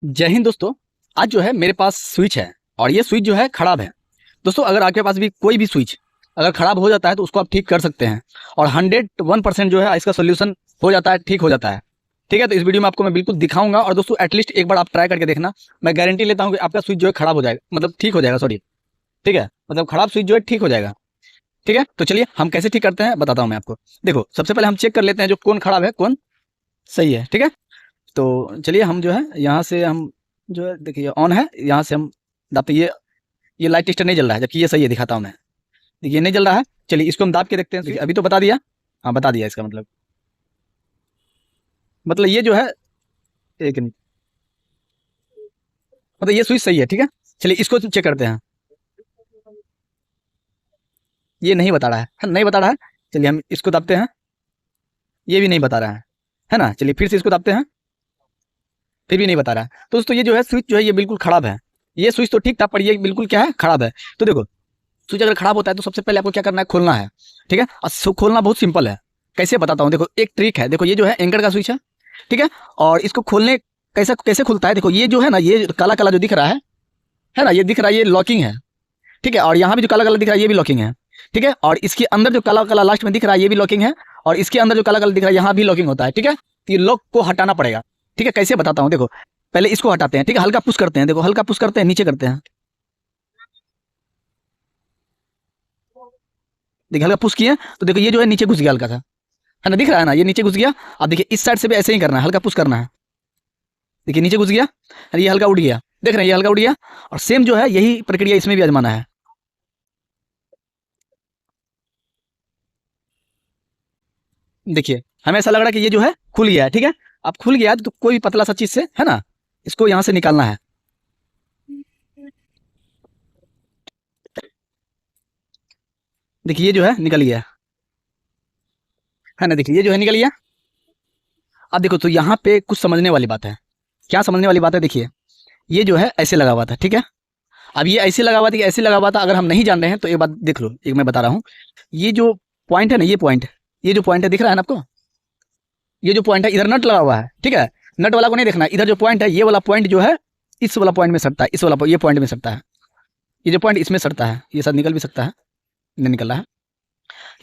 जय हिंद दोस्तों। आज जो है मेरे पास स्विच है और ये स्विच जो है खराब है। दोस्तों अगर आपके पास भी कोई भी स्विच अगर खराब हो जाता है तो उसको आप ठीक कर सकते हैं और 101% जो है इसका सोल्यूशन हो जाता है, ठीक हो जाता है। ठीक है, तो इस वीडियो में आपको मैं बिल्कुल दिखाऊंगा और दोस्तों एटलीस्ट एक बार आप ट्राई करके देखना। मैं गारंटी लेता हूँ कि आपका स्विच जो है खराब हो जाएगा, मतलब ठीक हो जाएगा, सॉरी। ठीक है, मतलब खराब स्विच जो है ठीक हो जाएगा। ठीक है, तो चलिए हम कैसे ठीक करते हैं बताता हूँ मैं आपको। देखो, सबसे पहले हम चेक कर लेते हैं जो कौन खराब है कौन सही है। ठीक है, तो चलिए हम जो है यहाँ से हम जो है देखिए ऑन है, यहाँ से हम दाबते ये लाइट टेस्टर नहीं जल रहा है, जबकि ये सही है, दिखाता हूँ मैं। देखिए नहीं जल रहा है। चलिए इसको हम दाब के देखते हैं। देखिए अभी तो बता दिया। हाँ बता दिया, इसका मतलब ये जो है एक मिनट, मतलब ये स्विच सही है। ठीक है, चलिए इसको चेक करते हैं। ये नहीं बता रहा है, नहीं बता रहा है। चलिए हम इसको दाबते हैं, ये भी नहीं बता रहा है ना। चलिए फिर से इसको दाबते हैं, फिर भी नहीं बता रहा है। तो दोस्तों ये जो है स्विच जो है ये बिल्कुल खराब है। ये स्विच तो ठीक था पर ये बिल्कुल क्या है, खराब है। तो देखो, स्विच अगर खराब होता है तो सबसे पहले आपको क्या करना है, खोलना है। ठीक है, और खोलना बहुत सिंपल है। कैसे बताता हूँ, देखो एक ट्रिक है। देखो ये जो है एंकर का स्विच है। ठीक है, और इसको खोलने कैसा कैसे खुलता है, देखो ये जो है ना, ये काला काला जो दिख रहा है ना, ये दिख रहा है, ये लॉकिंग है। ठीक है, और यहाँ भी जो काला काला दिख रहा है ये भी लॉकिंग है। ठीक है, और इसके अंदर जो काला काला लास्ट में दिख रहा है ये भी लॉकिंग है, और इसके अंदर जो काला काला दिख रहा है यहाँ भी लॉकिंग होता है। ठीक है, तो ये लॉक को हटाना पड़ेगा। ठीक है, कैसे बताता हूँ, देखो पहले इसको हटाते हैं। ठीक है, हल्का पुश करते हैं, देखो हल्का पुश करते हैं, नीचे करते हैं। देखिए हल्का पुश किए तो देखो ये जो है नीचे घुस गया हल्का सा, है ना, दिख रहा है ना, ये नीचे घुस गया। अब देखिए इस साइड से भी ऐसे ही करना है, हल्का पुश करना है। देखिए नीचे घुस गया और ये हल्का उठ गया, देख रहे हैं, ये हल्का उठ गया। और सेम जो है यही प्रक्रिया इसमें भी आजमाना है। देखिए हमें ऐसा लग रहा है कि ये जो है खुल गया है। ठीक है, अब खुल गया है तो कोई भी पतला सा चीज से, है ना, इसको यहाँ से निकालना है। देखिए ये जो है निकल गया, है ना, देखिए ये जो है निकल गया। अब देखो तो यहाँ पे कुछ समझने वाली बात है। क्या समझने वाली बात है, देखिए ये जो है ऐसे लगा हुआ था। ठीक है, अब ये ऐसे लगा हुआ था कि ऐसे लगा हुआ था, अगर हम नहीं जान रहे हैं तो एक बात देख लो, एक मैं बता रहा हूँ। ये जो पॉइंट है ना, ये जो पॉइंट है दिख रहा है ना आपको, ये जो पॉइंट है इधर नट लगा हुआ है। ठीक है, नट वाला को नहीं देखना, इधर जो पॉइंट है ये वाला पॉइंट जो है इस वाला पॉइंट में सटता है, इस वाला ये पॉइंट में सटता है। ये जो पॉइंट इसमें सटता है, ये शायद निकल भी सकता है, नहीं निकल रहा है,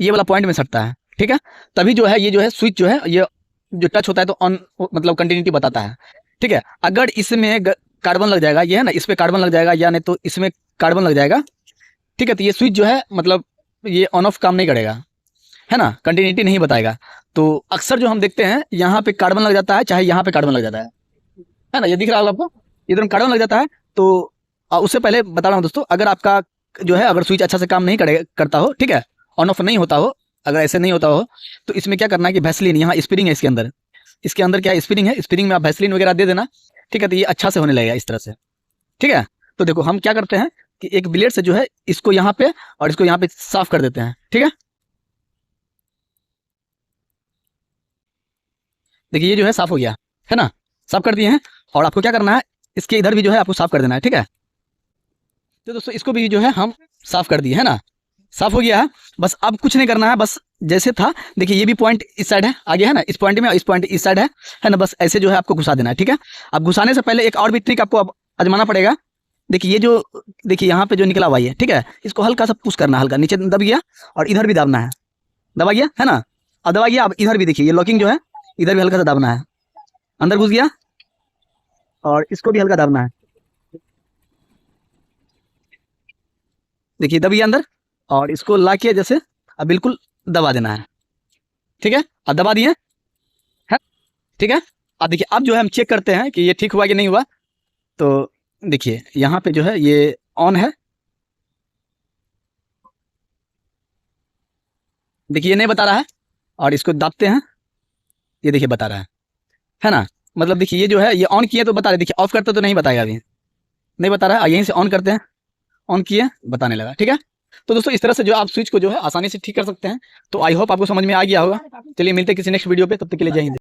ये वाला पॉइंट में सटता है। ठीक है, तभी जो है ये जो है स्विच जो है ये जो टच होता है तो ऑन, मतलब कंटिन्यूटी बताता है। ठीक है, अगर इसमें कार्बन लग जाएगा, ये है ना, इस पे कार्बन लग जाएगा या नहीं तो इसमें कार्बन लग जाएगा। ठीक है, तो ये स्विच जो है मतलब ये ऑन ऑफ काम नहीं करेगा, है ना, कंटिन्यूटी नहीं बताएगा। तो अक्सर जो हम देखते हैं यहाँ पे कार्बन लग जाता है, चाहे यहाँ पे कार्बन लग जाता है ना, ये दिख रहा होगा आपको, इधर कार्बन लग जाता है। तो उससे पहले बता रहा हूँ दोस्तों, अगर आपका जो है अगर स्विच अच्छा से काम नहीं करता हो, ठीक है, ऑन ऑफ नहीं होता हो, अगर ऐसे नहीं होता हो, तो इसमें क्या करना है कि वैसलीन, यहाँ स्प्रिंग है इसके अंदर, इसके अंदर क्या स्प्रिंग है, स्प्रिंग में आप वैसलीन वगैरह दे देना। ठीक है, तो ये अच्छा से होने लगेगा इस तरह से। ठीक है, तो देखो हम क्या करते हैं कि एक ब्लेड से जो है इसको यहाँ पे और इसको यहाँ पे साफ कर देते हैं। ठीक है, देखिए ये जो है साफ हो गया, है ना, साफ कर दिए हैं। और आपको क्या करना है, इसके इधर भी जो है आपको साफ कर देना है। ठीक है, तो दोस्तों इसको भी जो है हम साफ कर दिए, है ना, साफ हो गया है। बस अब कुछ नहीं करना है, बस जैसे था, देखिए ये भी पॉइंट इस साइड है, आगे है ना, इस पॉइंट में, इस पॉइंट इस साइड है ना, बस ऐसे जो है आपको घुसा देना है। ठीक है, अब घुसाने से पहले एक और भी ट्रिक आपको अब आजमाना पड़ेगा। देखिए ये जो, देखिए यहाँ पे जो निकला हुआ है, ठीक है, इसको हल्का सा पुश करना है, हल्का नीचे दब गया और इधर भी दाबना है, दबा गया, है ना, अब दबा गया। अब इधर भी देखिए ये लॉकिंग जो है, इधर भी हल्का सा दाबना है, अंदर घुस गया, और इसको भी हल्का दाबना है। देखिए दब गया अंदर, और इसको ला के जैसे अब बिल्कुल दबा देना है। ठीक है, अब दबा दिए, है, ठीक है। अब देखिए अब जो है हम चेक करते हैं कि ये ठीक हुआ कि नहीं हुआ। तो देखिए यहाँ पे जो है ये ऑन है, देखिए ये नहीं बता रहा है, और इसको दाबते हैं, ये देखिए बता रहा है ना, मतलब देखिए ये जो है ये ऑन किए तो बता रहे, देखिए ऑफ करते तो नहीं बताएगा, अभी नहीं बता रहा है, यहीं से ऑन करते हैं, ऑन किए बताने लगा। ठीक है, तो दोस्तों इस तरह से जो आप स्विच को जो है आसानी से ठीक कर सकते हैं। तो आई होप आपको समझ में आ गया होगा। चलिए मिलते हैं किसी नेक्स्ट वीडियो पे, तब तक के लिए जय हिंद।